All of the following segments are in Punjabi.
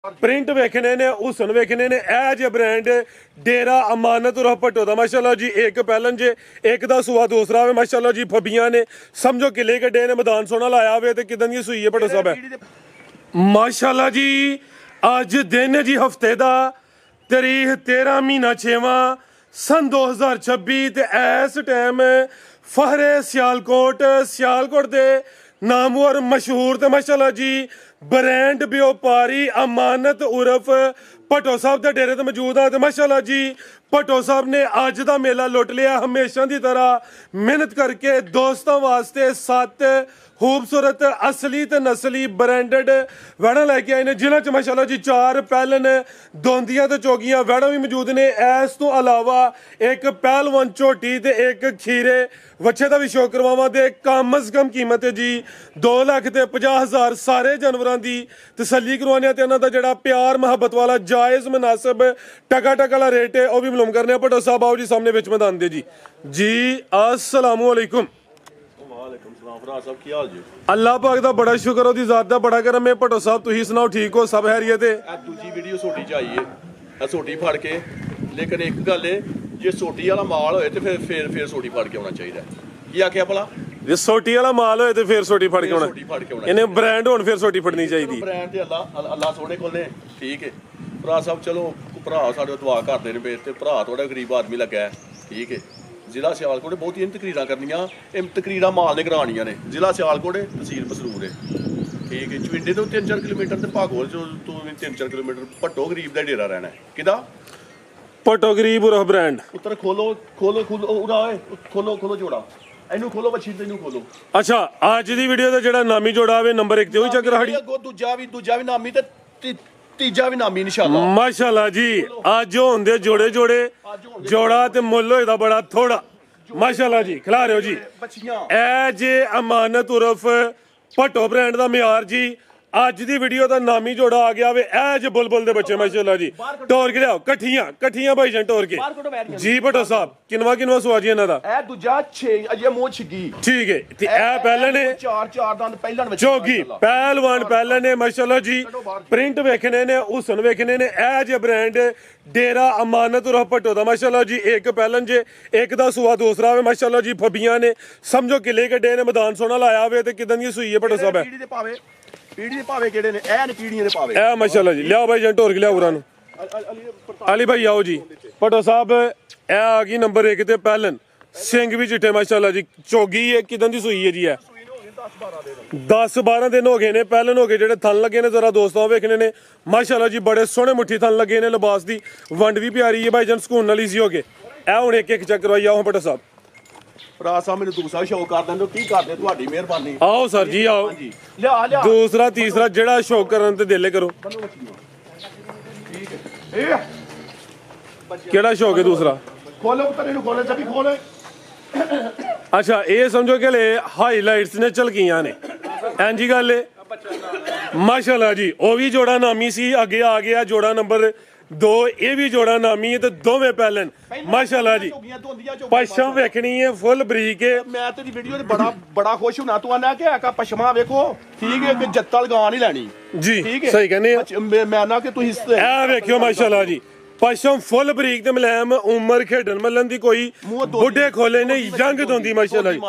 ਪ੍ਰਿੰਟ ਵੇਖਣੇ ਨੇ, ਹੁਸਨ ਵੇਖਣੇ ਨੇ। ਇਹ ਜੇ ਬ੍ਰਾਂਡ ਡੇਰਾ ਅਮਾਨਤ ਉਰ ਭੱਟੋ ਦਾ ਮਾਸ਼ਾਅੱਲਾ ਜੀ, ਇੱਕ ਪਹਿਲਨ ਜੇ, ਇੱਕ ਦਾ ਸੂਆ ਦੂਸਰਾ ਵੇ ਮਾਸ਼ਾਅੱਲਾ ਜੀ। ਫੱਬੀਆਂ ਨੇ ਸਮਝੋ ਕਿਲੇ ਕੱਢੇ ਨੇ, ਮੈਦਾਨ ਸੋਹਣਾ ਲਾਇਆ ਹੋਵੇ ਤੇ ਕਿਦਾਂ ਦੀ ਸੂਈ ਹੈ ਭੱਟੋ ਸਾਹਿਬ ਹੈ ਮਾਸ਼ਾਅੱਲਾ ਜੀ। ਅੱਜ ਦਿਨ ਜੀ ਹਫਤੇ ਦਾ, ਤਾਰੀਖ 13 ਮਹੀਨਾ 6ਵਾਂ सन 2026 ਤੇ ਇਸ ਟਾਈਮ ਫਹਰੇ ਸਿਆਲਕੋਟ ਦੇ ਨਾਮਵਰ ਮਸ਼ਹੂਰ ਤੇ ਮਾਸ਼ਾਅੱਲਾ ਜੀ ਬ੍ਰਾਂਡ ਵਪਾਰੀ ਅਮਾਨਤ ਉਰਫ ਭੱਟੋ ਸਾਹਿਬ ਦੇ ਡੇਰੇ ਤੇ ਮੌਜੂਦ ਆ। ਤੇ ਮਾਸ਼ਾਅੱਲਾ ਜੀ ਭੱਟੋ ਸਾਹਿਬ ਨੇ ਅੱਜ ਦਾ ਮੇਲਾ ਲੁੱਟ ਲਿਆ। ਹਮੇਸ਼ਾ ਦੀ ਤਰ੍ਹਾਂ ਮਿਹਨਤ ਕਰਕੇ ਦੋਸਤਾਂ ਵਾਸਤੇ 7 ਖੂਬਸੂਰਤ ਅਸਲੀ ਤੇ ਨਸਲੀ ਬ੍ਰਾਂਡਡ ਵੈੜਾਂ ਲੈ ਕੇ ਆਏ ਨੇ, ਜਿਨ੍ਹਾਂ 'ਚ ਮਾਸ਼ਾਅੱਲਾ ਜੀ 4 ਪਹਿਲਨ ਦੋਂਦੀਆਂ ਤੇ ਚੋਗੀਆਂ ਵੈੜਾਂ ਵੀ ਮੌਜੂਦ ਨੇ। ਇਸ ਤੋਂ ਇਲਾਵਾ ਇੱਕ ਪਹਿਲਵਾਨ ਝੋਟੀ ਤੇ ਇੱਕ ਖੀਰੇ ਵੱਛੇ ਦਾ ਵੀ ਸ਼ੋਅ ਕਰਵਾਵਾਂ। ਤੇ ਕਮ ਅਜ਼ ਕਮ ਕੀਮਤ ਹੈ ਜੀ 2,50,000 ਸਾਰੇ ਜਾਨਵਰਾਂ ਦੀ ਤਸੱਲੀ ਕਰਵਾਉਣੀ ਤੇ ਉਹਨਾਂ ਦਾ ਜਿਹੜਾ ਪਿਆਰ ਮੁਹੱਬਤ ਵਾਲਾ ਜਾਇਜ਼ ਮੁਨਾਸਿਬ ਟਕਾ ਵਾਲਾ ਰੇਟ ਹੈ ਉਹ ਵੀ ਮਾਲੂਮ ਕਰਨੇ ਆ। ਭੱਟੋ ਸਾਹਿਬ ਆਓ ਜੀ ਸਾਹਮਣੇ ਵਿੱਚ ਮੈਦਾਨ ਦੇ ਜੀ। अस्सलामु अलैकुम। अल्लाह पाक दा बड़ा शुक्र, ओदी ज़ात दा बड़ा करम है। भट्टो साहब तुसीं सुनाओ, ठीक हो? सब खैरियत है? दूजी वीडियो सोटी च आई है, सोटी फड़ के, लेकिन एक गल है जे सोटी वाला माल होए ते फिर सोटी फड़ के आना चाहिए। की आखिया भला? जे सोटी वाला माल होए ते फिर सोटी फड़ के आना, इन्हें ब्रांड होण फिर सोटी फड़नी चाहिए। ब्रांड ते अल्लाह सोने कोल ने, ठीक है भरा साहब। चलो भरा साडे दुआ करदे ने ते भरा थोड़ा गरीब आदमी लग्गा है, ठीक है। ਜ਼ਿਲ੍ਹਾ ਸਿਆਲਕੋਟ ਬਹੁਤੀਆਂ ਤਕਰੀਰਾਂ ਕਰਨੀਆਂ, ਇਹ ਤਕਰੀਰਾਂ ਮਾਲ ਨੇ ਕਰਾਉਣੀਆਂ ਨੇ। ਜ਼ਿਲ੍ਹਾ ਸਿਆਲਕੋਟ ਤਹਿਸੀਲ ਬਸਰੂਰ ਹੈ, ਠੀਕ ਹੈ। ਚਵਿੰਡੇ ਤੋਂ 3-4 ਕਿਲੋਮੀਟਰ ਤੇ ਭਾਗੋਲ ਚੋਂ 3-4 ਕਿਲੋਮੀਟਰ ਭੱਟੋ ਗਰੀਬ ਦਾ ਡੇਰਾ ਰਹਿਣਾ। ਕਿਹਦਾ? ਭੱਟੋ ਗਰੀਬ ਉਰਫ ਬ੍ਰਾਂਡ। ਉੱਤਰ ਖੋਲੋ ਉਰਾ ਓਏ, ਖੋਲੋ ਜੋੜਾ, ਇਹਨੂੰ ਖੋਲੋ ਬੱਚੀ ਤੇ ਇਹਨੂੰ ਖੋਲੋ। ਅੱਛਾ, ਅੱਜ ਦੀ ਵੀਡੀਓ ਦਾ ਜਿਹੜਾ ਨਾਮੀ ਜੋੜਾ ਆਵੇ ਨੰਬਰ 1 ਤੇ ਉਹੀ ਚੱਕਰ ਸਾਡੀ। ਦੂਜਾ ਵੀ ਨਾਮੀ ਤੇ ਤੀਜਾ ਵੀ ਨਾਮੀ ਇਨਸ਼ਾਅੱਲਾ। ਮਾਸ਼ਾਅੱਲਾ ਜੀ ਅੱਜ ਹੁੰਦੇ ਜੋੜੇ ਜੋੜਾ ਤੇ ਮੁੱਲ ਹੋਏਦਾ ਬੜਾ ਥੋੜਾ ਮਾਸ਼ਾਅੱਲਾ ਜੀ। ਖਿਲਾ ਰਹੇ ਹੋ ਜੀ ਇਹ ਜੇ ਅਮਾਨਤ ਉਰਫ ਭੱਟੋ ਬ੍ਰਾਂਡ ਦਾ ਮਿਆਰ ਜੀ। ਅੱਜ ਦੀ ਵੀਡੀਓ ਦਾ ਨਾਮੀ ਜੋੜਾ ਆ ਗਿਆ ਵੇ ਇਹ ਜੇ ਬੁਲਬੁਲ ਦੇ ਬੱਚੇ ਮਾਸ਼ਾਅੱਲਾ ਜੀ। ਟੋਰ ਕੇ ਲਿਆਓ ਇਕੱਠੀਆਂ ਭਾਈ ਜਾਨ ਟੋਰ ਕੇ ਜੀ। ਭੱਟੋ ਸਾਹਿਬ ਕਿੰਨਵਾ ਸੁਆ ਜੀ ਇਹਨਾਂ ਦਾ? ਇਹ ਦੂਜਾ 6 ਅਜੇ ਮੋਹ ਛਿੱਗੀ, ਠੀਕ ਹੈ। ਤੇ ਇਹ ਪਹਿਲਾਂ ਨੇ 4 ਦੰਦ ਪਹਿਲਾਂ ਵਿੱਚ ਚੌਗੀ ਪਹਿਲਵਾਨ ਪਹਿਲਾਂ ਨੇ ਮਾਸ਼ਾਅੱਲਾ ਜੀ। ਪ੍ਰਿੰਟ ਵੇਖਣੇ ਨੇ, ਹੁਸਨ ਵੇਖਣੇ ਨੇ। ਇਹ ਜੇ ਬ੍ਰਾਂਡ ਡੇਰਾ ਅਮਾਨਤ ਉਰ ਭੱਟੋ ਦਾ ਮਾਸ਼ਾਅੱਲਾ ਜੀ, ਇੱਕ ਪਹਿਲਨ ਜੇ, ਇੱਕ ਦਾ ਸੂਆ ਦੂਸਰਾ ਵੇ ਮਾਸ਼ਾਅੱਲਾ ਜੀ। ਫੱਬੀਆਂ ਨੇ ਸਮਝੋ ਕਿਲੇ ਕੱਢੇ ਨੇ, ਮੈਦਾਨ ਸੋਹਣਾ ਲਾਇਆ ਹੋਵੇ ਤੇ ਕਿਦਾਂ ਦੀ ਸੂਈ ਹੈ ਭੱਟੋ ਸਾਹਿਬ ਹੈ। ਪੀੜੀ ਦੇ ਭਾਵੇਂ ਕਿਹੜੇ ਨੇ? ਇਹ ਨੇ ਪੀੜੀਆਂ ਦੇ ਭਾਵੇਂ। ਇਹ ਮਾਸ਼ਾਅੱਲਾ ਜੀ ਲਿਆਓ ਭਾਈ ਜਾਨ ਟੋਰ ਕੇ ਲਿਆਓ ਉਰਾਂ ਨੂੰ। ਅਲੀ ਭਾਈ ਆਓ ਜੀ। ਭੱਟੋ ਸਾਹਿਬ ਇਹ ਆ ਗਈ ਨੰਬਰ 1 ਤੇ ਪਹਿਲਨ, ਸਿੰਘ ਵੀ ਚਿੱਟੇ ਮਾਸ਼ਾਅੱਲਾ ਜੀ। ਚੋਗੀ ਹੈ, ਕਿਦਾਂ ਦੀ ਸੂਈ ਹੈ ਜੀ? ਹੈ 10-12 ਦਿਨ ਹੋ ਗਏ ਨੇ ਪਹਿਲਨ ਹੋ ਗਏ। ਜਿਹੜੇ ਥਣ ਲੱਗੇ ਨੇ ਜ਼ਰਾ ਦੋਸਤਾਂ ਵੇਖਣੇ ਨੇ ਮਾਸ਼ਾਅੱਲਾ ਜੀ, ਬੜੇ ਸੋਹਣੇ ਮੁੱਠੀ ਥਣ ਲੱਗੇ ਨੇ। ਲਿਬਾਸ ਦੀ ਵੰਡ ਵੀ ਪਿਆਰੀ ਹੈ ਭਾਈ ਜਾਨ, ਸਕੂਨ ਨਾਲ ਈਜ਼ੀ ਹੋ ਗਏ। ਇਹ ਹੁਣ ਇੱਕ ਚੱਕ ਕਰਵਾਈ ਆਓ ਭੱਟੋ ਸਾਹਿਬ। ਭਰਾ ਸਾਹਿਬ ਮੈਨੂੰ ਦੂਸਰਾ ਸ਼ੌਕ ਕਰ ਦਿੰਦੇ, ਕੀ ਕਰਦੇ? ਤੁਹਾਡੀ ਮਿਹਰਬਾਨੀ। ਆਓ ਸਰ ਜੀ ਆਓ। ਲਿਆ ਦੂਸਰਾ ਤੀਸਰਾ ਜਿਹੜਾ ਸ਼ੌਕ ਕਰਨ ਤੇ ਦਿਲੇ ਕਰੋ। ਕਿਹੜਾ ਸ਼ੌਕ ਹੈ ਦੂਸਰਾ? ਖੋਲੋ ਉੱਤਰ ਨੂੰ, ਖੋਲੇ ਸਭੀ ਖੋਲੇ। ਅੱਛਾ ਇਹ ਸਮਝੋ ਕਿ ਲੈ ਹਾਈਲਾਈਟਸ ਨੇ ਝਲਕੀਆਂ ਨੇ, ਇੰਜੀ ਗੱਲ ਹੈ ਮਾਸ਼ਾਅੱਲਾ ਜੀ। ਉਹ ਵੀ ਜੋੜਾ ਨਾਮੀ ਸੀ, ਅੱਗੇ ਆ ਗਿਆ ਜੋੜਾ ਨੰਬਰ 2। ਇਹ ਵੀ ਜੋੜਾ ਨਾਮੀ ਹੈ ਤੇ ਦੋਵੇਂ ਪਹਿਲਨ ਮਾਸ਼ਾਅੱਲਾ ਜੀ। ਪਸ਼ਮ ਵੇਖਣੀ ਹੈ ਫੁੱਲ ਬਰੀਕ ਹੈ। ਮੈਂ ਤੇਰੀ ਵੀਡੀਓ ਤੇ ਬੜਾ ਖੁਸ਼ ਹੁਣਾ। ਤੂੰ ਆਨਾ ਕਿ ਆਕਾ ਪਸ਼ਮਾ ਵੇਖੋ, ਠੀਕ ਹੈ, ਕਿ ਜੱਤਾ ਲਗਾ ਨਹੀਂ ਲੈਣੀ ਜੀ। ਸਹੀ ਕਹਿੰਦੇ ਆ। ਮੈਂ ਨਾ ਕਿ ਤੁਸੀਂ ਇਹ ਵੇਖਿਓ ਮਾਸ਼ਾਅੱਲਾ ਜੀ, ਪਸ਼ਮ ਫੁੱਲ ਬਰੀਕ ਤੇ ਮੁਲਾਇਮ। ਉਮਰ ਖੇਡਣ ਮੱਲਣ ਦੀ ਕੋਈ ਬੁੱਢੇ ਖੋਲੇ ਨੇ, ਯੰਗ ਦੋਂਦੀ ਮਾਸ਼ਾਅੱਲਾ ਜੀ।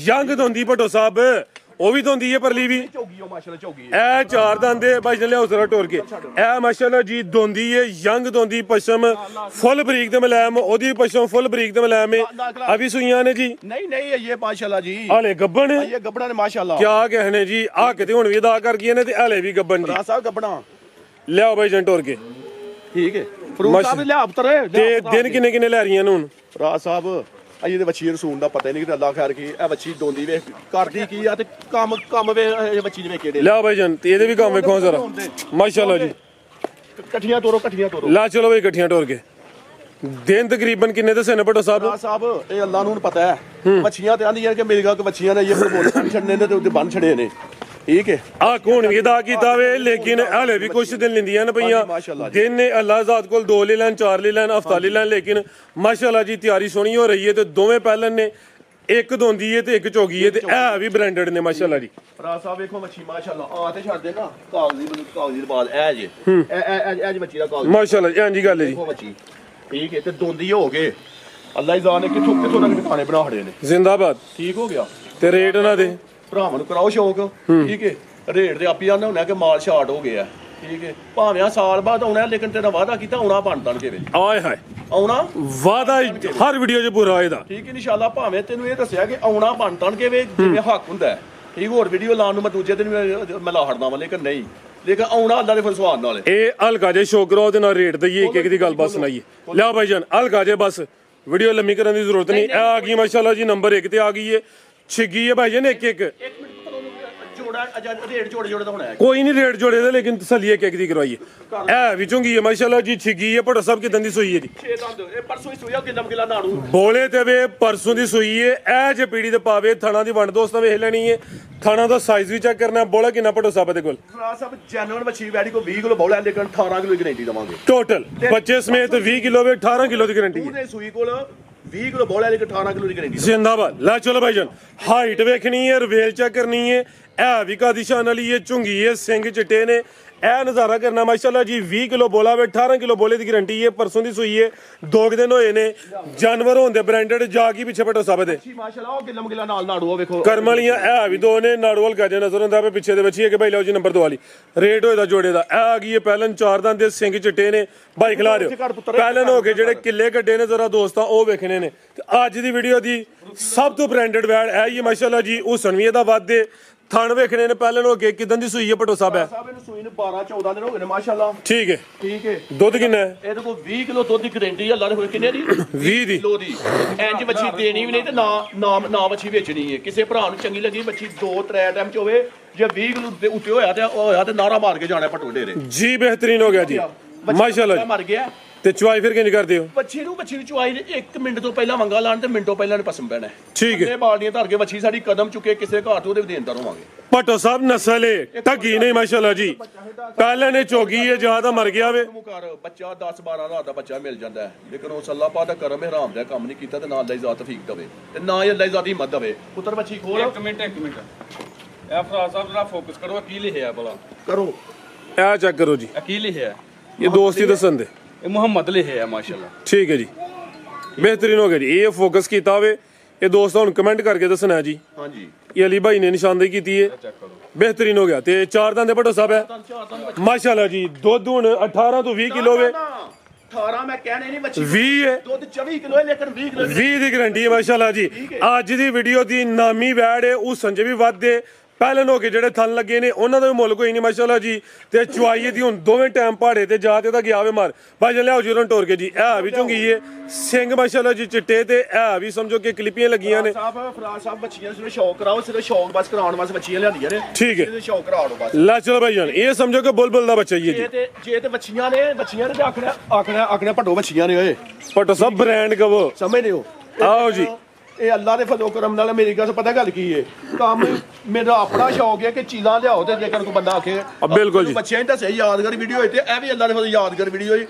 ਯੰਗ ਦੋਂਦੀ ਭੱਟੋ ਸਾਹਿਬ, ਉਹ ਵੀ ਦੋਂਦੀ ਹੈ ਪਰਲੀ ਵੀ। ਇਹ 4 ਦੰਦ ਦੇ ਭਾਈ ਜਨ ਲਿਆਓ ਜ਼ਰਾ ਟੋਰ ਕੇ। ਇਹ ਮਾਸ਼ਾਅੱਲਾ ਜੀ ਦੋਂਦੀ ਹੈ, ਯੰਗ ਦੋਂਦੀ। ਪਸ਼ਮ ਫੁੱਲ ਬਰੀਕ ਤੇ ਮੁਲਾਇਮ, ਉਹਦੀ ਪਸ਼ਮ ਫੁੱਲ ਬਰੀਕ ਤੇ ਮੁਲਾਇਮ ਹੈ। ਅਭੀ ਸੂਈਆਂ ਨੇ ਜੀ? ਨਹੀਂ ਇਹ ਮਾਸ਼ਾਅੱਲਾ ਜੀ ਹਾਲੇ ਗੱਬਣ ਹੈ। ਇਹ ਗੱਬਣਾ ਨੇ ਮਾਸ਼ਾਅੱਲਾ। ਕਿਆ ਕਹਿਣੇ ਜੀ, ਆ ਕਿਤੇ ਹੁਣ ਵੀ ਅਦਾ ਕਰ ਗਈਆਂ ਨੇ ਤੇ ਹਾਲੇ ਵੀ ਗੱਬਣ ਜੀ। ਸਾਹਿਬ ਗੱਬਣਾ ਲਿਆਓ ਭਾਈ ਜਨ ਟੋਰ ਕੇ, ਠੀਕ ਹੈ। ਫਰੂਟ ਸਾਹਿਬ ਲਿਆ ਉਤਰੇ ਤੇ ਦਿਨ ਕਿੰਨੇ ਲੈ ਰਹੀਆਂ ਨੇ ਹੁਣ? ਭਰਾ ਸਾਹਿਬ ਅਜੇ ਤੇ ਵੱਛੀ ਰਸੂਨ ਦਾ ਪਤਾ ਨਹੀਂ ਕਿ ਅੱਲਾ ਖੈਰ ਕੀ। ਇਹ ਵੱਛੀ ਦੋਂਦੀ ਵੇ ਕਰਦੀ ਕੀ ਆ ਤੇ ਕੰਮ ਵੇ ਇਹ ਵੱਛੀ ਦੇ ਵੇ ਕਿਹੜੇ। ਲਿਆ ਭਾਈ ਜਨ ਤੇ ਇਹਦੇ ਵੀ ਕੰਮ ਵੇਖੋ ਜ਼ਰਾ ਮਾਸ਼ਾਅੱਲਾ ਜੀ। ਇਕੱਠੀਆਂ ਤੋਰੋ ਲਾ ਚਲੋ ਬਈ ਇਕੱਠੀਆਂ ਟੋਰ ਕੇ। ਦਿਨ ਤਕਰੀਬਨ ਕਿੰਨੇ ਦੱਸੇ ਨੇ ਭੱਟੋ ਸਾਹਿਬ? ਇਹ ਅੱਲਾ ਨੂੰ ਪਤਾ ਹੈ। ਵੱਛੀਆਂ ਤੇ ਆਂਦੀਆਂ ਕਿ ਮੇਰੇ ਕੋਲ ਵੱਛੀਆਂ ਨੇ ਇਹ ਬੋਲ ਛੱਡਨੇ ਨੇ ਤੇ ਉੱਤੇ ਬੰਨ ਛੜੇ ਨੇ, ਠੀਕ ਹੈ। ਆ ਕੌਣ ਵੀ ਅਦਾ ਕੀਤਾ ਵੇ, ਲੇਕਿਨ ਹਲੇ ਵੀ ਕੁਛ ਦਿਨ ਲੈਂਦੀਆਂ ਨੇ ਪਈਆਂ। ਦਿਨ ਨੇ ਅੱਲਾ ਜ਼ਾਤ ਕੋਲ 2 ਲੈ ਲੈਣ, 4 ਲੈ ਲੈਣ, ਹਫਤਾ ਲੈ ਲੈਣ, ਲੇਕਿਨ ਮਾਸ਼ਾਅੱਲਾ ਜੀ ਤਿਆਰੀ ਸੋਹਣੀ ਹੋ ਰਹੀ ਹੈ। ਤੇ ਦੋਵੇਂ ਪਹਿਲਨ ਨੇ ਇੱਕ ਦੋਂਦੀ ਏ ਤੇ ਇੱਕ ਚੋਗੀ ਏ ਤੇ ਇਹ ਵੀ ਬ੍ਰਾਂਡਡ ਨੇ ਮਾਸ਼ਾਅੱਲਾ ਜੀ। ਭਰਾ ਸਾਹਿਬ ਵੇਖੋ ਮੱਛੀ ਮਾਸ਼ਾਅੱਲਾ ਆ ਤੇ ਛੱਡ ਦੇ ਨਾ ਕਾਗਜ਼ੀ ਬਾਅਦ ਇਹ ਜੇ ਇਹ ਜੀ ਮੱਛੀ ਦਾ ਕਾਗਜ਼ ਮਾਸ਼ਾਅੱਲਾ ਜੀ ਹਾਂਜੀ ਗੱਲ ਹੈ ਜੀ। ਦੇਖੋ ਮੱਛੀ ਠੀਕ ਹੈ ਤੇ ਦੋਂਦੀ ਹੋ ਗਏ ਅੱਲਾ ਹੀ ਜਾਣੇ ਕਿੱਥੋਂ ਤੱਕ ਟਿਕਾਣੇ ਬਣਾ ਖੜੇ ਨੇ। ਜ਼ਿੰਦਾਬਾਦ। ਠੀਕ ਹੋ ਗਿਆ ਤੇ ਰੇਟ ਉਹਨਾਂ ਦੇ ਭਰਾਵਾਂ ਨੂੰ ਕਰਾਓ ਸ਼ੌਕ ਠੀਕ ਹੈ ਰੇਟ ਦੇ ਆਪੀ ਆਉਂਦਾ ਹੁੰਦਾ ਕਿ ਮਾਲ ਸ਼ਾਰਟ ਹੋ ਗਿਆ ਠੀਕ ਹੈ ਭਾਵੇਂ ਆ ਸਾਲ ਬਾਅਦ ਆਉਣਾ ਲੇਕਿਨ ਤੇਰਾ ਵਾਅਦਾ ਕੀਤਾ ਆਉਣਾ ਬਣ ਤਣ ਕੇ ਵੇ ਆਏ ਹਾਏ ਆਉਣਾ ਵਾਦਾ ਹਰ ਵੀਡੀਓ 'ਚ ਪੂਰਾ ਇਹਦਾ ਠੀਕ ਹੈ ਇਨਸ਼ਾਅੱਲਾ ਭਾਵੇਂ ਤੈਨੂੰ ਇਹ ਦੱਸਿਆ ਕਿ ਆਉਣਾ ਬਣ ਤਣ ਕੇ ਵੇ ਜਿਵੇਂ ਹੱਕ ਹੁੰਦਾ ਹੈ। ਠੀਕ ਹੋਰ ਵੀਡੀਓ ਲਾਉਣ ਨੂੰ ਮੈਂ ਦੂਜੇ ਦਿਨ ਮੈਂ ਲਾ ਹਟਦਾ ਵਾਂ ਲੇਕਿਨ ਨਹੀਂ ਲੇਕਿਨ ਆਉਣਾ ਅੱਲਾ ਦੇ ਫਿਰ ਸਵਾਦ ਨਾਲ ਇਹ ਹਲਕਾ ਜੇ ਸ਼ੋਅ ਕਰੋ ਉਹਦੇ ਨਾਲ ਰੇਟ ਦਈਏ ਇੱਕ ਇੱਕ ਦੀ ਗੱਲ ਬਸ ਸੁਣਾਈਏ। ਲਿਆ ਭਾਈ ਜਾਨ ਹਲਕਾ ਜੇ ਬਸ ਵੀਡੀਓ ਲੰਮੀ ਕਰਨ ਦੀ ਜ਼ਰੂਰਤ ਨਹੀਂ। ਇਹ ਆ ਗਈ ਮਾਸ਼ਾਅੱਲਾ ਜੀ ਨੰਬਰ 1 ਤੇ ਆ ਗਈ ਏ ਛਿੱਗੀ ਏ ਭਾਈ ਜਾਨ ਇੱਕ ਇੱਕ ਜੋੜਾ ਰੇਟ ਜੋੜੇ ਦਾ ਹੋਣਾ ਹੈ ਕੋਈ ਨਹੀਂ ਰੇਟ ਜੋੜੇ ਦੇ ਲੇਕਿਨ ਤਸੱਲੀ ਇੱਕ ਇੱਕ ਦੀ ਕਰਵਾਈਏ। ਇਹ ਵਿੱਚੋਂ ਕੀ ਏ ਮਾਸ਼ਾਅੱਲਾ ਜੀ ਛਿੱਗੀ ਏ ਭਟੋ ਸਾਹਿਬ ਕਿਦਾਂ ਦੀ ਸੂਈ ਹੈ ਜੀ 6 ਦੰਦ ਇਹ ਪਰਸੋਂ ਹੀ ਸੂਇਆ ਕਿੰਨਾ ਕਿਲਾ ਨਾੜੂ ਬੋਲੇ ਤੇ ਵੇ ਪਰਸੋਂ ਦੀ ਸੂਈ ਏ ਇਹ ਜੇ ਪੀੜੀ ਤੇ ਪਾਵੇ ਥਣਾ ਦੀ ਵੰਡ ਦੋਸਤਾਂ ਵੇਖ ਲੈਣੀ ਏ ਥਣਾ ਦਾ ਸਾਈਜ਼ ਵੀ ਚੈੱਕ ਕਰਨਾ ਬੋਲਾ ਕਿੰਨਾ ਭਟੋ ਸਾਹਿਬ ਦੇ ਕੋਲ ਭਰਾ ਸਾਹਿਬ ਜੈਨੂਅਨ ਮੱਛੀ ਵੈਡੀ ਕੋ 20 ਕਿਲੋ ਬੋਲਾ ਲੇਕਿਨ 18 ਕਿਲੋ ਦੀ ਗਾਰੰਟੀ ਦਵਾਂਗੇ ਟੋਟਲ ਬੱਚੇ ਸਮੇਤ 20 ਕਿਲੋ ਵੇ 18 ਕਿਲੋ ਦੀ ਗਾਰੰਟੀ ਹੈ। ਉਹਦੇ ਸੂਈ ਕੋਲ 20 ਕਿਲੋ ਬੋਲਾ ਲੇਕਿਨ 18 ਕਿਲੋ ਦੀ ਗਾਰੰਟੀ ਜ਼ਿੰਦਾਬਾਦ। ਲੈ ਚਲੋ ਭਾਈ ਜਾਨ ਹਾਈਟ ਵੇਖਣੀ ਹੈ ਰਵੇਲ ਚੈੱਕ ਕਰਨੀ ਹੈ ਇਹ ਵੀ ਕਾਦੀ ਸ਼ਾਨ ਵਾਲੀ ਹੈ ਝੁੰਗੀ ਹੈ ਸਿੰਘ ਚਿੱਟੇ ਨੇ ਇਹ ਨਜ਼ਾਰਾ ਕਰਨਾ ਮਾਸ਼ਾਅੱਲਾ ਜੀ 20 ਕਿਲੋ ਬੋਲਾ ਵੇ 18 ਕਿਲੋ ਬੋਲੇ ਦੀ ਗਾਰੰਟੀ ਹੈ ਪਰਸੋਂ ਦੀ ਸੂਈ ਹੈ 2 ਦਿਨ ਹੋਏ ਨੇ ਜਾਨਵਰ ਹੁੰਦੇ ਬ੍ਰਾਂਡਡ ਜਾ ਕੀ ਪਿੱਛੇ ਭਟੋ ਸਾਹਿਬ ਦੇ ਮਾਸ਼ਾਅੱਲਾ ਉਹ ਗਿੱਲਾ ਨਾਲ ਨਾੜੂ ਉਹ ਵੇਖੋ ਕਰਮ ਵਾਲੀਆਂ ਇਹ ਵੀ ਦੋ ਨੇ ਨਾੜੂਲ ਗਾਜੇ ਨਜ਼ਰ ਹੁੰਦਾ ਪਏ ਪਿੱਛੇ ਦੇ ਬੱਚੀ ਹੈ ਕਿ ਭਾਈ ਲਓ ਜੀ ਨੰਬਰ 2 ਵਾਲੀ ਰੇਟ ਹੋਏਦਾ ਜੋੜੇ ਦਾ ਇਹ ਆ ਗਈ ਹੈ ਪਹਿਲਨ 4 ਦੰਦ ਦੇ ਸਿੰਘ ਚਿੱਟੇ ਨੇ ਬਾਈ ਖਿਲਾ ਰਿਓ ਪਹਿਲਨ ਹੋ ਕੇ ਜਿਹੜੇ ਕਿੱਲੇ ਕੱਢੇ ਨੇ ਜ਼ਰਾ ਦੋਸਤਾਂ ਉਹ ਵੇਖਣੇ ਨੇ ਤੇ ਅੱਜ ਦੀ ਵੀਡੀਓ ਦੀ ਸਭ ਤੋਂ ਬ੍ਰਾਂਡਡ ਵੈੜ ਇਹ ਹੀ ਮਾਸ਼ਾਅੱਲਾ ਜੀ ਉਹ ਸਨਵੀਏ ਦਾ ਵਾਦੇ ਥਣ ਵੇਖਣੇ ਨੇ ਪਹਿਲਨ ਹੋ ਕੇ ਕਿਦਾਂ ਦੀ ਸੂਈ ਹੈ ਭਟੋ ਸਾਹਿਬ ਹੈ ਸਾਹਿਬ ਇਹਨੂੰ ਸੂਈ ਨੂੰ 12 14 ਦਿਨ ਹੋ ਗਏ ਨੇ ਮਾਸ਼ਾਅੱਲਾ ਠੀਕ ਹੈ ਠੀਕ ਹੈ ਦੁੱਧ ਕਿੰਨਾ ਹੈ ਇਹਦੇ ਕੋਲ 20 ਕਿਲੋ ਦੁੱਧ ਦੀ ਗਾਰੰਟੀ ਅੱਲਾ ਦੇ ਕੋਲ ਕਿੰਨੇ ਦੀ 20 ਦੀ ਕਿਲੋ ਦੀ ਇੰਜ ਮੱਛੀ ਦੇਣੀ ਵੀ ਨਹੀਂ ਤੇ ਨਾ ਮੱਛੀ ਵੇਚਣੀ ਹੈ ਕਿਸੇ ਭਰਾ ਨੂੰ ਚੰਗੀ ਲੱਗੀ ਮੱਛੀ 2-3 ਟਾਈਮ ਚ ਹੋਵੇ ਜੇ 20 ਕਿਲੋ ਦੇ ਉੱਤੇ ਹੋਇਆ ਤੇ ਨਾਰਾ ਮਾਰ ਕੇ ਜਾਣਾ ਭਟੋ ਡੇਰੇ ਜੀ ਬਿਹਤਰੀਨ ਹੋ ਗਿਆ ਜੀ ਮਾਸ਼ਾਅੱਲਾ ਜੀ ਮਰ ਗਿਆ ਤੇ ਚੁਆਈ ਫਿਰ ਕਿੰਜ ਕਰਦੇ ਹੋ ਬੱਚੀ ਨੂੰ ਚੁਆਈ 1 ਮਿੰਟ ਤੋਂ ਪਹਿਲਾਂ ਮੰਗਾ ਲਾਣ ਤੇ ਮਿੰਟੋਂ ਪਹਿਲਾਂ ਨੇ ਪਸਮ ਪੈਣਾ ਠੀਕ ਹੈ ਇਹ ਬਾਲਦੀਆਂ ਧਰ ਕੇ ਬੱਚੀ ਸਾਡੀ ਕਦਮ ਚੁੱਕੇ ਕਿਸੇ ਘਾਟ ਤੋਂ ਉਹਦੇ ਵੀ ਦੇਣਦਾਰ ਹੋਵਾਂਗੇ ਭਟੋ ਸਾਹਿਬ ਨਸਲ ਏ ਢੱਗੀ ਨਹੀਂ ਮਾਸ਼ਾਅੱਲਾ ਜੀ ਪਹਿਲਾਂ ਨੇ ਚੋਗੀ ਏ ਜਾਂ ਤਾਂ ਮਰ ਗਿਆ ਵੇ ਘਰ ਬੱਚਾ 10-12 ਰਾਤ ਦਾ ਬੱਚਾ ਮਿਲ ਜਾਂਦਾ ਹੈ ਲੇਕਿਨ ਉਸ ਅੱਲਾਹ ਪਾਕ ਦਾ ਕਰਮ ਹੈ ਹਰਾਮ ਦਾ ਕੰਮ ਨਹੀਂ ਕੀਤਾ ਤੇ ਨਾ ਅੱਲਾਹ ਜ਼ਾਤ ਤੌਫੀਕ ਦੇਵੇ ਤੇ ਨਾ ਹੀ ਅੱਲਾਹ ਜ਼ਾਤ ਦੀ ਹਿੰਮਤ ਦੇਵੇ ਪੁੱਤਰ ਬੱਚੀ ਖੋਲ ਇੱਕ ਮਿੰਟ ਇਹ ਫਰਾਜ਼ ਸਾਹਿਬ ਜਰਾ ਫੋਕਸ ਕਰੋ ਕੀ ਲਿਖਿਆ ਭਲਾ ਕਰੋ ਇਹ ਚੈੱਕ ਕਰੋ ਜੀ ਕੀ ਲਿਖਿਆ ਇਹ ਦੋਸਤੀ ਦੱਸਣ ਦੇ ਇਹ ਮੁਹੰਮਦ ਲਿਖਿਆ ਮਾਸ਼ਾਅੱਲਾ ਠੀਕ ਹੈ ਜੀ ਬਿਹਤਰੀਨ ਹੋ ਗਿਆ ਜੀ ਇਹ ਫੋਕਸ ਕੀਤਾ ਹੋਵੇ ਇਹ ਦੋਸਤਾਂ ਨੂੰ ਕਮੈਂਟ ਕਰਕੇ ਦੱਸਣਾ ਜੀ ਹਾਂਜੀ ਇਹ ਅਲੀ ਭਾਈ ਨੇ ਨਿਸ਼ਾਨਦੇਹੀ ਕੀਤੀ ਹੈ ਚੈੱਕ ਕਰੋ ਬਿਹਤਰੀਨ ਹੋ ਗਿਆ ਤੇ 4 ਦੰਦ ਦੇ ਭਟੋ ਸਾਹਿਬ ਹੈ ਮਾਸ਼ਾਅੱਲਾ ਜੀ ਦੁੱਧ ਹੁਣ 18 ਤੋਂ 20 ਕਿਲੋ ਵੇ 18 ਮੈਂ ਕਹਿਣੇ ਨਹੀਂ ਬੱਚੀ 20 ਹੈ ਦੁੱਧ 24 ਕਿਲੋ ਹੈ ਲੇਕਿਨ 20 ਕਿਲੋ 20 ਦੀ ਗਾਰੰਟੀ ਹੈ ਮਾਸ਼ਾਅੱਲਾ ਜੀ ਅੱਜ ਦੀ ਵੀਡੀਓ ਦੀ ਨਾਮੀ ਵੈੜ ਹੈ ਉਹ ਸੰਜੇ ਵੀ ਵੱਧਦੇ ਪਹਿਲਨ ਹੋ ਕੇ ਜਿਹੜੇ ਥਣ ਲੱਗੇ ਨੇ ਉਹਨਾਂ ਦਾ ਵੀ ਮੁੱਲ ਕੋਈ ਨਹੀਂ ਮਾਸ਼ਾਅੱਲਾ ਜੀ ਤੇ ਚੁਆਈ ਦੀ ਹੁਣ ਦੋਵੇਂ ਟਾਈਮ ਪਹਾੜੇ ਤੇ ਜਾ ਤੇ ਤਾਂ ਗਿਆ ਵੇ ਮਾਰ ਭਾਈ ਜੀ ਲਿਆਓ ਜੁਰਨ ਟੋਰ ਕੇ ਜੀ ਇਹ ਵੀ ਚੁੰਗੀ ਏ ਸਿੰਘ ਮਾਸ਼ਾਅੱਲਾ ਜੀ ਚਿੱਟੇ ਤੇ ਇਹ ਵੀ ਸਮਝੋ ਕਿ ਕਲਿੱਪੀਆਂ ਲੱਗੀਆਂ ਨੇ ਫਰਾਜ਼ ਸਾਹਿਬ ਬੱਚੀਆਂ ਸਿਰਫ ਸ਼ੌਕ ਕਰਾਓ ਸਿਰਫ ਸ਼ੌਕ ਬਸ ਕਰਾਉਣ ਵਾਸਤੇ ਬੱਚੀਆਂ ਲਿਆਂਦੀਆਂ ਨੇ ਠੀਕ ਹੈ ਸਿਰਫ ਸ਼ੌਕ ਕਰਾ ਦਿਓ ਬਸ ਲੈ ਚਲੋ ਭਾਈ ਜਾਨ ਇਹ ਸਮਝੋ ਕਿ ਬੁਲਬੁਲ ਦਾ ਬੱਚਾ ਹੀ ਹੈ ਜੀ ਜੇ ਤੇ ਬੱਚੀਆਂ ਨੇ ਤੇ ਆਖਣਾ ਭੱਟੋ ਬੱਚੀਆਂ ਨੇ ਓਏ ਭਟੋ ਸਾਹਿਬ ਬ੍ਰਾਂਡ ਕਵੋ ਸਮਝਦੇ ਹੋ ਆਓ ਜੀ ਇਹ ਅੱਲਾ ਦੇ ਫਜ਼ਲ ਕਰਮ ਨਾਲ ਮੇਰੀ ਗੱਲ ਪਤਾ ਗੱਲ ਕੀ ਏ ਕੰਮ ਮੇਰਾ ਆਪਣਾ ਸ਼ੌਕ ਹੈ ਕਿ ਚੀਜ਼ਾਂ ਲਿਆਓ ਤੇ ਜੇਕਰ ਕੋਈ ਬੰਦਾ ਆਖੇ ਬਿਲਕੁਲ ਜੀ ਬੱਚਿਆਂ ਨੂੰ ਦੱਸਿਆ ਯਾਦਗਾਰ ਵੀਡੀਓ ਹੋਏ ਤੇ ਇਹ ਵੀ ਅੱਲਾ ਦੇ ਫਜ਼ਲ ਯਾਦਗਾਰ ਵੀਡੀਓ ਹੋਈ